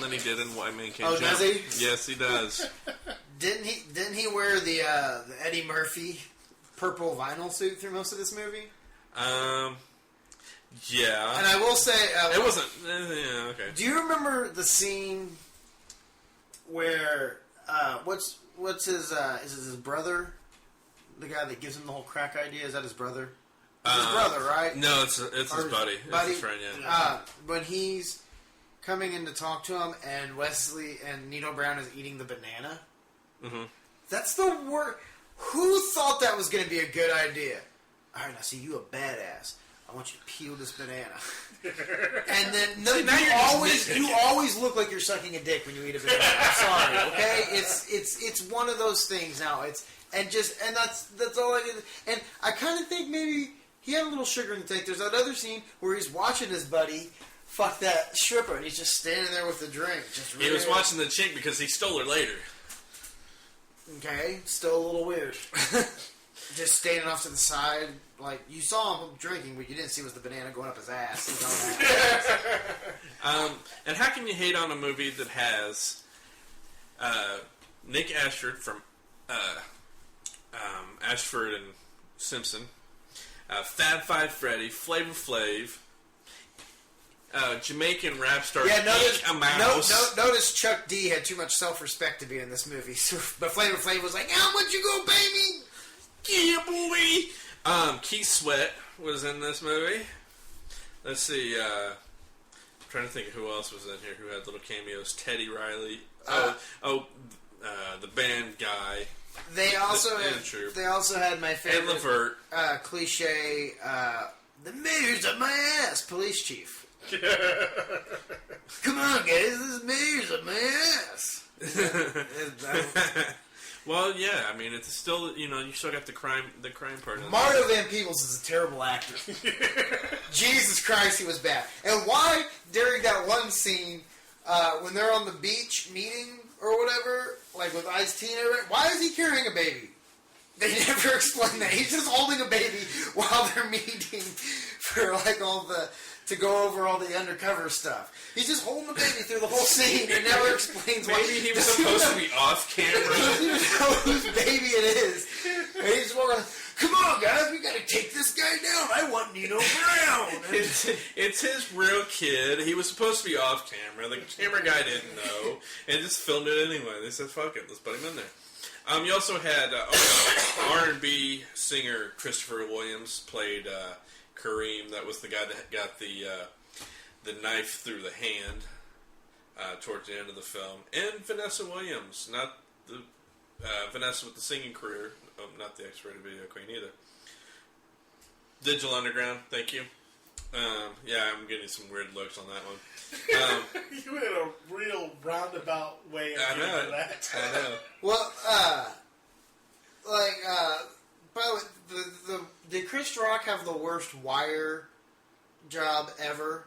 than he did in White Man Can't Jump. Oh, does he? Yes, he does. Didn't he wear the Eddie Murphy purple vinyl suit through most of this movie? Yeah. And I will say... it wasn't... yeah, okay. Do you remember the scene where... what's his... is it his brother? The guy that gives him the whole crack idea? Is that his brother? It's his brother, right? No, it's his buddy. It's his friend, yeah. When he's coming in to talk to him, and Wesley and Nino Brown is eating the banana. Mm-hmm. That's the worst. Who thought that was going to be a good idea? All right, now see, you a badass. I want you to peel this banana. And then you always look like you're sucking a dick when you eat a banana. I'm sorry, okay? It's one of those things now. That's all I did. And I kind of think maybe he had a little sugar in the tank. There's that other scene where he's watching his buddy fuck that stripper, and he's just standing there with the drink. He was watching the chick because he stole her later. Okay, still a little weird. Just standing off to the side, like you saw him drinking, but you didn't see was the banana going up his ass. And how can you hate on a movie that has Nick Ashford from Ashford and Simpson, Fab Five Freddy, Flavor Flav, Jamaican rap star notice Chuck D had too much self-respect to be in this movie. But Flavor Flav was like, how much you gonna pay me? Yeah, boy. Keith Sweat was in this movie. Let's see. I'm trying to think of who else was in here who had little cameos. Teddy Riley. The band guy. They also had my favorite. And Levert. Cliche. The mayor's up my ass, police chief. Come on, guys, this mayor's up my ass. Well, yeah, I mean, it's still, you still got the crime part. Mario Van Peebles is a terrible actor. Jesus Christ, he was bad. And why, during that one scene, when they're on the beach meeting or whatever, like with Ice-T and everything, why is he carrying a baby? They never explain that. He's just holding a baby while they're meeting for to go over all the undercover stuff. He's just holding the baby through the whole scene and never explains why. Maybe he was supposed to be off camera. He doesn't even know whose baby it is. And he's just walking, come on, guys, we gotta take this guy down. I want Nino Brown. It's his real kid. He was supposed to be off camera. The camera guy didn't know and just filmed it anyway. They said, fuck it, let's put him in there. You also had R&B singer Christopher Williams played Kareem. That was the guy that got the knife through the hand towards the end of the film. And Vanessa Williams, not the Vanessa with the singing career, not the X-rated video queen either. Digital Underground, thank you. Yeah, I'm getting some weird looks on that one. You had a real roundabout way of doing that. I know. Well, by the way, did Chris Rock have the worst wire job ever?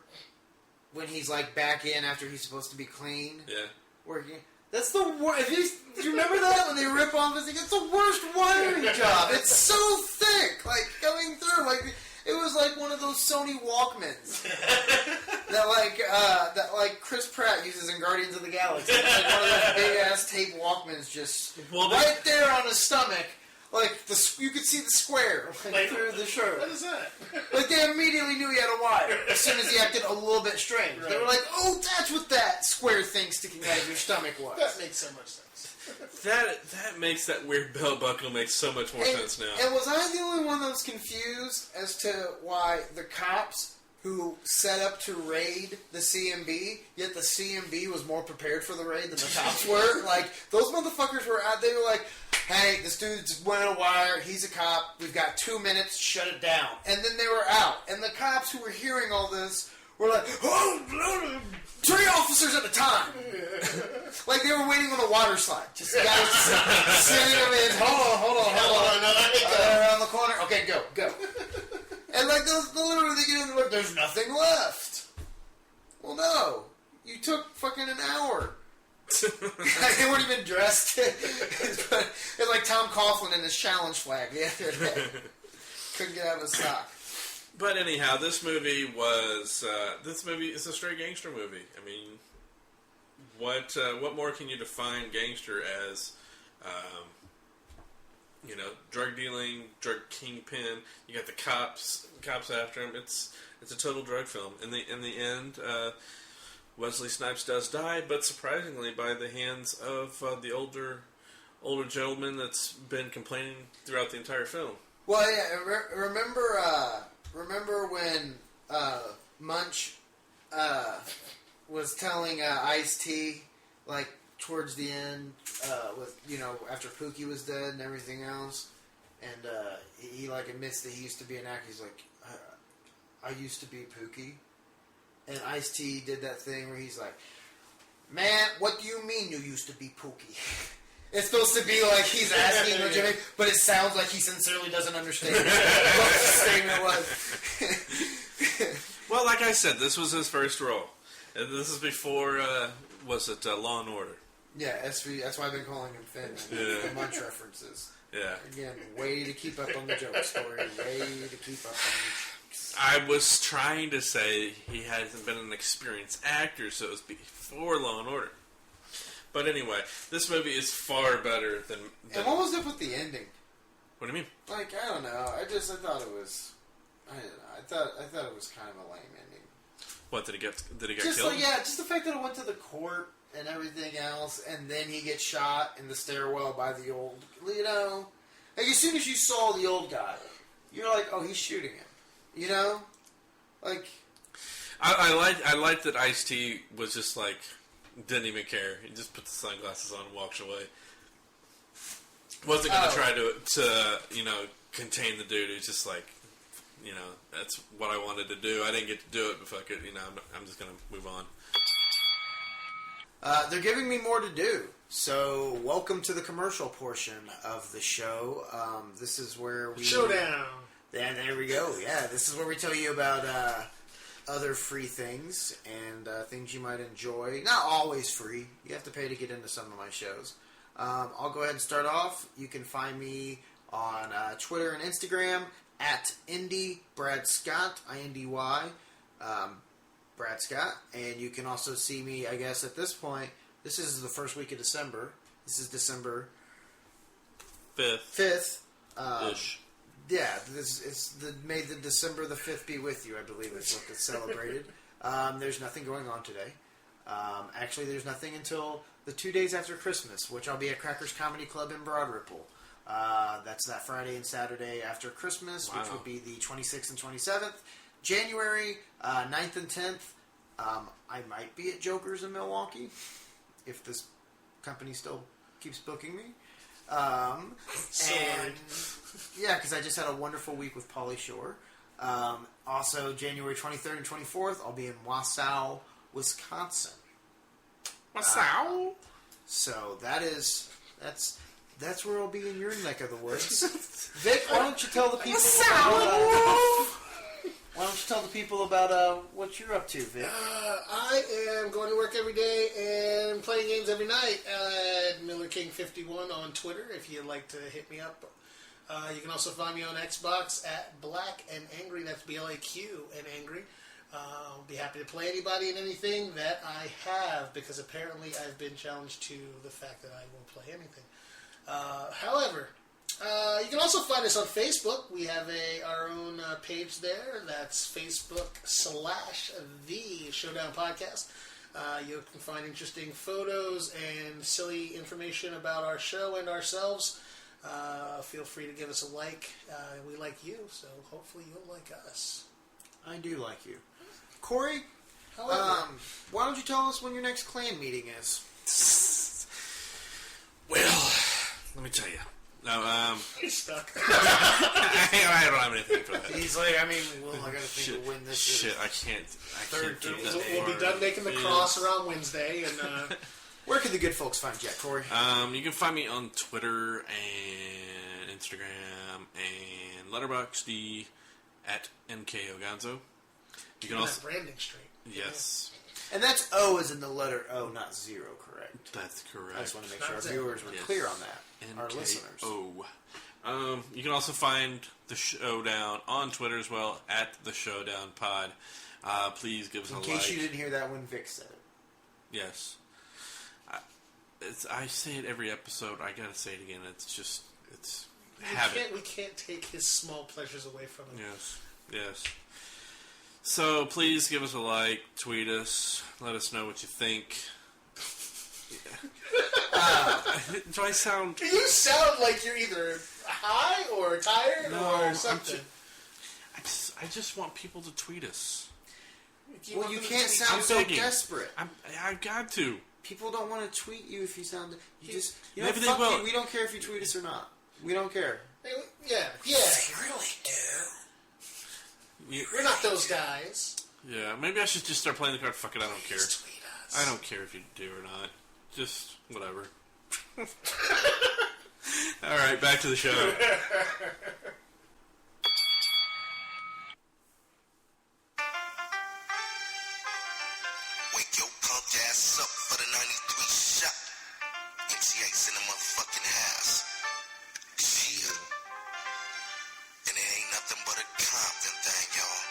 When he's like back in after he's supposed to be clean? Yeah. Working. That's the worst. Do you remember that when they rip off his thing? It's the worst wiring job. It's so thick, like coming through. Like it was like one of those Sony Walkmans that Chris Pratt uses in Guardians of the Galaxy. It's like one of those big ass tape Walkmans, just right there on his stomach. Like you could see the square through the shirt. What is that? Like they immediately knew he had a wire as soon as he acted a little bit strange. Right. They were like, "Oh, that's what that square thing sticking out of your stomach was." That makes so much sense. That makes that weird belt buckle make so much more sense now. And was I the only one that was confused as to why the cops who set up to raid the CMB, yet the CMB was more prepared for the raid than the cops were? Like those motherfuckers were out. They were like, hey, this dude just went on a wire. He's a cop. We've got 2 minutes. Shut it down. And then they were out. And the cops who were hearing all this were like, oh, 3 officers at a time. Like they were waiting on a water slide. Just guys sending them in. Hold on. Around the corner. Okay, go. And like literally they get in there, there's nothing left. Well, no. You took fucking an hour. They weren't even dressed. It's like Tom Coughlin in his challenge flag the other day. Couldn't get out of his sock. But anyhow, this movie is a straight gangster movie. I mean, What more can you define gangster as? Drug dealing, drug kingpin. You got the cops after him. It's a total drug film. In the end, Wesley Snipes does die, but surprisingly by the hands of the older gentleman that's been complaining throughout the entire film. Well, yeah. Remember when Munch was telling Ice-T, like, towards the end, after Pookie was dead and everything else, and he like admits that he used to be an actor. He's like, I used to be Pookie, and Ice-T did that thing where he's like, man, what do you mean you used to be Pookie? It's supposed to be like he's asking legitimate, but it sounds like he sincerely doesn't understand what the statement was. Well, like I said, this was his first role. This is before, Law and Order? Yeah, SV. That's why I've been calling him Finn. The Munch references. Yeah. Again, way to keep up on the joke story. Way to keep up on the jokes. I was trying to say he hasn't been an experienced actor, so it was before Law and Order. But anyway, this movie is far better than... And what was up with the ending? What do you mean? Like, I don't know. I thought it was... I don't know. I thought it was kind of a lame ending. What, did he get just killed? Like, yeah, just the fact that it went to the court and everything else, and then he gets shot in the stairwell by the old... Like, as soon as you saw the old guy, you're like, oh, he's shooting him. Like... I like that Ice-T was just like... Didn't even care. He just put the sunglasses on and walked away. Wasn't going to try to contain the dude who's just like, that's what I wanted to do. I didn't get to do it, but fuck it, I'm just going to move on. They're giving me more to do. So, welcome to the commercial portion of the show. This is where we... Showdown! Yeah, there we go. Yeah, this is where we tell you about... other free things and things you might enjoy. Not always free. You have to pay to get into some of my shows. I'll go ahead and start off. You can find me on Twitter and Instagram at IndyBradScott, I-N-D-Y, Brad Scott. And you can also see me, I guess, at this point. This is the first week of December. This is December 5th. Ish. Yeah, may the December the 5th be with you, I believe is what it's celebrated. There's nothing going on today. Actually, there's nothing until the 2 days after Christmas, which I'll be at Crackers Comedy Club in Broad Ripple. That's that Friday and Saturday after Christmas, which would be the 26th and 27th. January 9th and 10th, I might be at Joker's in Milwaukee, if this company still keeps booking me. Yeah, because I just had a wonderful week with Pauly Shore. Also, January 23rd and 24th, I'll be in Wausau, Wisconsin. Wausau? So that's where I'll be in your neck of the woods. Vic, why don't you tell the people about what you're up to, Vic? I am going to work every day and playing games every night at Miller King 51 on Twitter. If you'd like to hit me up, you can also find me on Xbox at Black and Angry. That's BLAQ and Angry. I'll be happy to play anybody and anything that I have, because apparently I've been challenged to the fact that I will play anything. However, you can also find us on Facebook. We have our own page there. That's Facebook/The Showdown Podcast. You can find interesting photos and silly information about our show and ourselves. Feel free to give us a like. We like you, so hopefully you'll like us. I do like you. Corey, However, why don't you tell us when your next clan meeting is? Well, let me tell you. No, you're stuck. I don't have anything for that. He's like, I gotta think of when this Shit, is. I can't do that. We'll be done making the cross around Wednesday, and Where can the good folks find you at, Corey? You can find me on Twitter and Instagram and Letterboxd at NKOgonzo. You can also branding straight. Yes. And that's O as in the letter O, not zero, correct? That's correct. I just want to make sure our viewers were clear on that. Our listeners. NKO. You can also find the Showdown on Twitter as well, at the Showdown Pod. Please give us a like. In case you didn't hear that when Vic said it. Yes. I say it every episode. I gotta say it again. It's We habit. we can't take his small pleasures away from him. Yes. So please give us a like, tweet us, let us know what you think. Do I sound? You sound like you're either high or tired or something. I just want people to tweet us. Well, you can't sound so desperate. I've got to. People don't want to tweet you if you sound. You just. You know, Maybe they fuck will. you. We don't care if you tweet us or not. We don't care. Yeah. They really do. We're not those guys. Yeah, maybe I should just start playing the card. Fuck it, I don't care. Tweet us. I don't care if you do or not. Just whatever. All right, back to the show. Wake your punk ass up for the 93 shot. MCA's in the motherfucking house. Shit. And it ain't nothing but a Compton thing, y'all.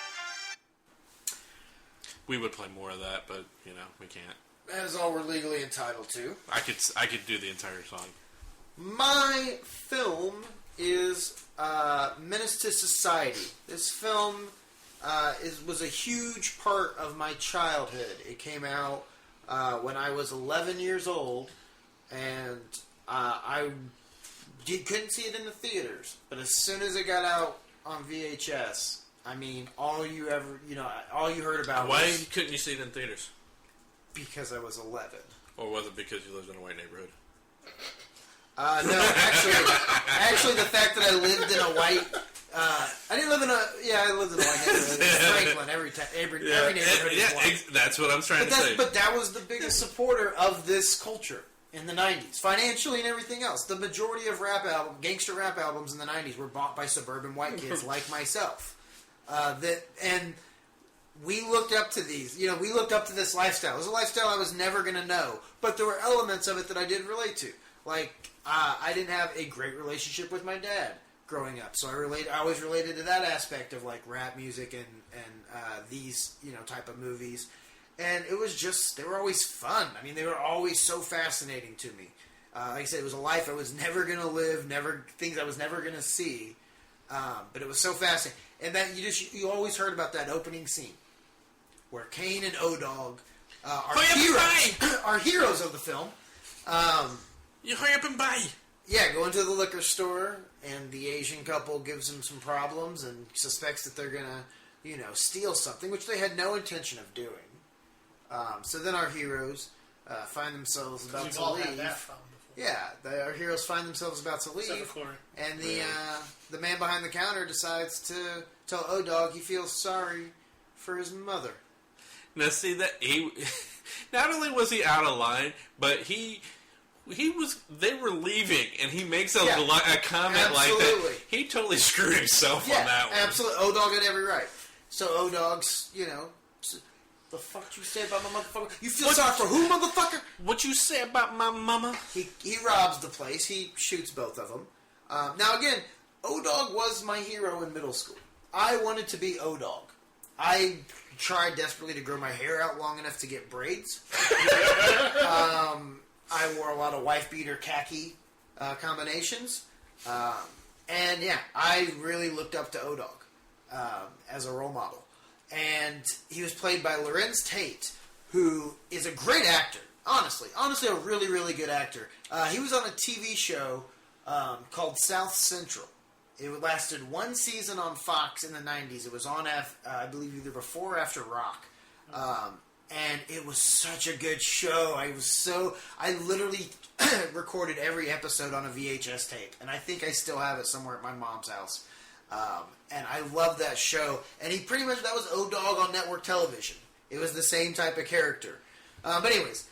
We would play more of that, but you know we can't. That is all we're legally entitled to. I could do the entire song. My film is Menace to Society. This film was a huge part of my childhood. It came out when I was 11 years old, and I couldn't see it in the theaters. But as soon as it got out on VHS, I mean, all you heard about Why was couldn't you see it in theaters? because I was 11. Or was it because you lived in a white neighborhood? No, actually, the fact that I lived in a white, I lived in a white neighborhood. It's Franklin, every neighborhood is white. That's what I'm trying to say. But that was the biggest supporter of this culture in the 90s, financially and everything else. The majority of gangster rap albums in the 90s were bought by suburban white kids like myself. We looked up to these. We looked up to this lifestyle. It was a lifestyle I was never going to know, but there were elements of it that I did relate to. Like, I didn't have a great relationship with my dad growing up, so I always related to that aspect of like rap music and these type of movies. And it was just, they were always fun. I mean, they were always so fascinating to me. Like I said, it was a life I was never going to live, things I was never going to see. But it was so fascinating. And that you always heard about that opening scene where Kane and O-Dog are heroes of the film. You hurry up and buy. Yeah, go into the liquor store, and the Asian couple gives them some problems and suspects that they're going to, steal something, which they had no intention of doing. So then our heroes find themselves about We've to all leave. had that problem before. Yeah, our heroes find themselves about to Except leave, for Corey. and the man behind the counter decides to tell O-Dog he feels sorry for his mother. Now see that not only was he out of line, but they were leaving, and he makes a comment like that. He totally screwed himself on that one. Absolutely. O-Dog had every right. So O-Dog's, the fuck you say about my motherfucker? You feel sorry for who, motherfucker? What you say about my mama? He robs the place. He shoots both of them. Now again, O-Dog was my hero in middle school. I wanted to be O-Dog. I tried desperately to grow my hair out long enough to get braids. I wore a lot of wife-beater khaki combinations. And yeah, I really looked up to O-Dog as a role model. And he was played by Lorenz Tate, who is a great actor. Honestly, a really, really good actor. He was on a TV show called South Central. It lasted one season on Fox in the 90s. It was on, I believe, either before or after Rock. And it was such a good show. I literally recorded every episode on a VHS tape. And I think I still have it somewhere at my mom's house. And I love that show. And that was O-Dog on network television. It was the same type of character. But anyways,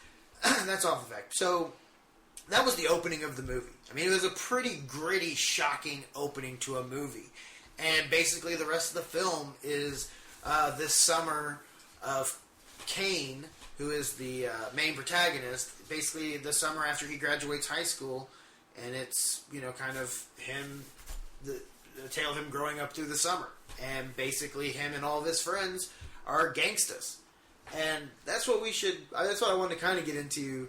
that's off the fact. So, that was the opening of the movie. I mean, it was a pretty gritty, shocking opening to a movie. And basically the rest of the film is this summer of Kane, who is the main protagonist, basically the summer after he graduates high school, and it's, kind of him, the tale of him growing up through the summer. And basically him and all of his friends are gangstas. And that's what I wanted to kind of get into